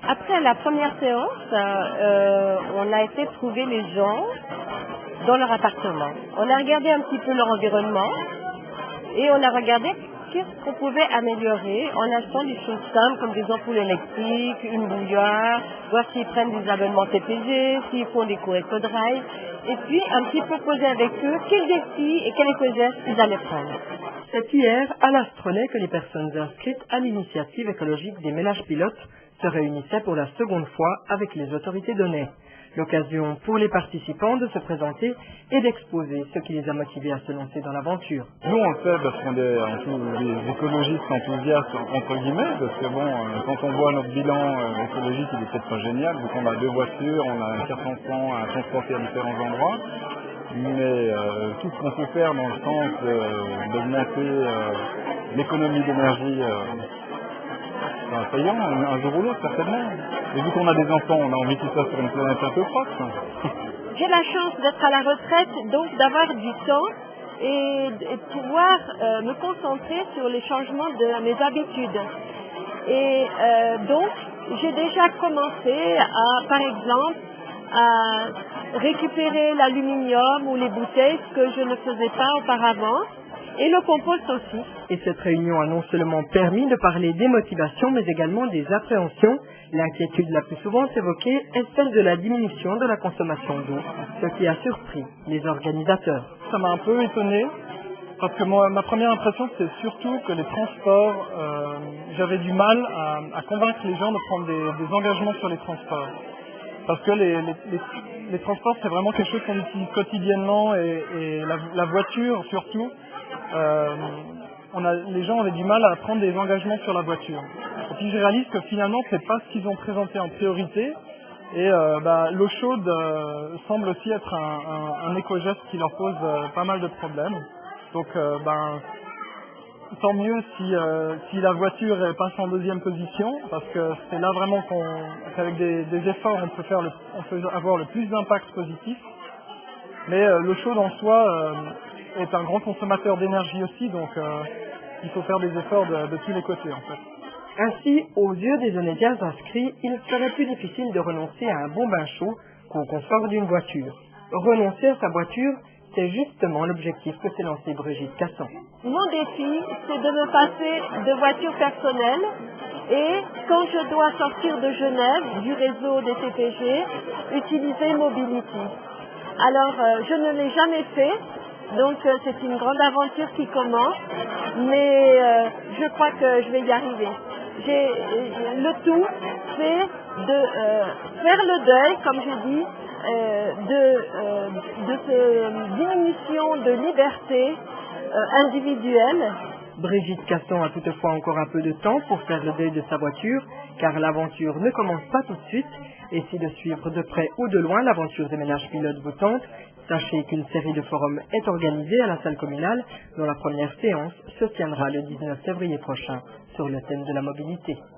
Après la première séance, on a été trouver les gens dans leur appartement. On a regardé un petit peu leur environnement et on a regardé qu'est-ce qu'on pouvait améliorer en achetant des choses simples comme des ampoules électriques, une bouilloire, voir s'ils prennent des abonnements TPG, s'ils font des cours éco-drive, et puis un petit peu poser avec eux quels défis et quels éco-gestes ils allaient prendre. C'est hier à l'Astronais que les personnes inscrites à l'initiative écologique des ménages pilotes se réunissaient pour la seconde fois avec les autorités données. L'occasion pour les participants de se présenter et d'exposer ce qui les a motivés à se lancer dans l'aventure. Nous on le fait parce qu'on est des écologistes enthousiastes entre guillemets, parce que bon, quand on voit notre bilan écologique il est peut-être pas génial, vu qu'on a 2 voitures, on a un carte enfant à transporter à différents endroits, mais tout ce qu'on peut faire dans le sens d'augmenter l'économie d'énergie, payant un jour ou l'autre certainement. Et vu qu'on a des enfants, on a envie qu'ils soient sur une planète un peu propre. J'ai la chance d'être à la retraite, donc d'avoir du temps et de pouvoir me concentrer sur les changements de mes habitudes. Et donc, j'ai déjà commencé à, par exemple, à récupérer l'aluminium ou les bouteilles, ce que je ne faisais pas auparavant, et le compost aussi. Et cette réunion a non seulement permis de parler des motivations, mais également des appréhensions. L'inquiétude la plus souvent évoquée est celle de la diminution de la consommation d'eau, ce qui a surpris les organisateurs. Ça m'a un peu étonné, parce que moi, ma première impression, c'est surtout que les transports, j'avais du mal à convaincre les gens de prendre des engagements sur les transports. Parce que les transports, c'est vraiment quelque chose qu'on utilise quotidiennement, et la voiture surtout, les gens avaient du mal à prendre des engagements sur la voiture. Et puis je réalise que finalement c'est pas ce qu'ils ont présenté en priorité, et l'eau chaude semble aussi être un éco-geste qui leur pose pas mal de problèmes. Donc tant mieux si la voiture passe en deuxième position, parce que c'est là vraiment qu'avec des efforts on peut avoir le plus d'impact positif. Mais l'eau chaude en soi est un grand consommateur d'énergie aussi, donc il faut faire des efforts de tous les côtés en fait. Ainsi, aux yeux des Onésiens inscrits, il serait plus difficile de renoncer à un bon bain chaud qu'au confort d'une voiture. Renoncer à sa voiture, c'est justement l'objectif que s'est lancé Brigitte Casson. Mon défi, c'est de me passer de voiture personnelle, et quand je dois sortir de Genève, du réseau des TPG, utiliser Mobility. Alors, je ne l'ai jamais fait, donc c'est une grande aventure qui commence, mais je crois que je vais y arriver. Le tout, c'est de faire le deuil, comme je dis, de cette diminution de liberté individuelle. Brigitte Casson a toutefois encore un peu de temps pour faire le deuil de sa voiture, car l'aventure ne commence pas tout de suite, et si de suivre de près ou de loin l'aventure des ménages pilotes vous tente, sachez qu'une série de forums est organisée à la salle communale, dont la première séance se tiendra le 19 février prochain sur le thème de la mobilité.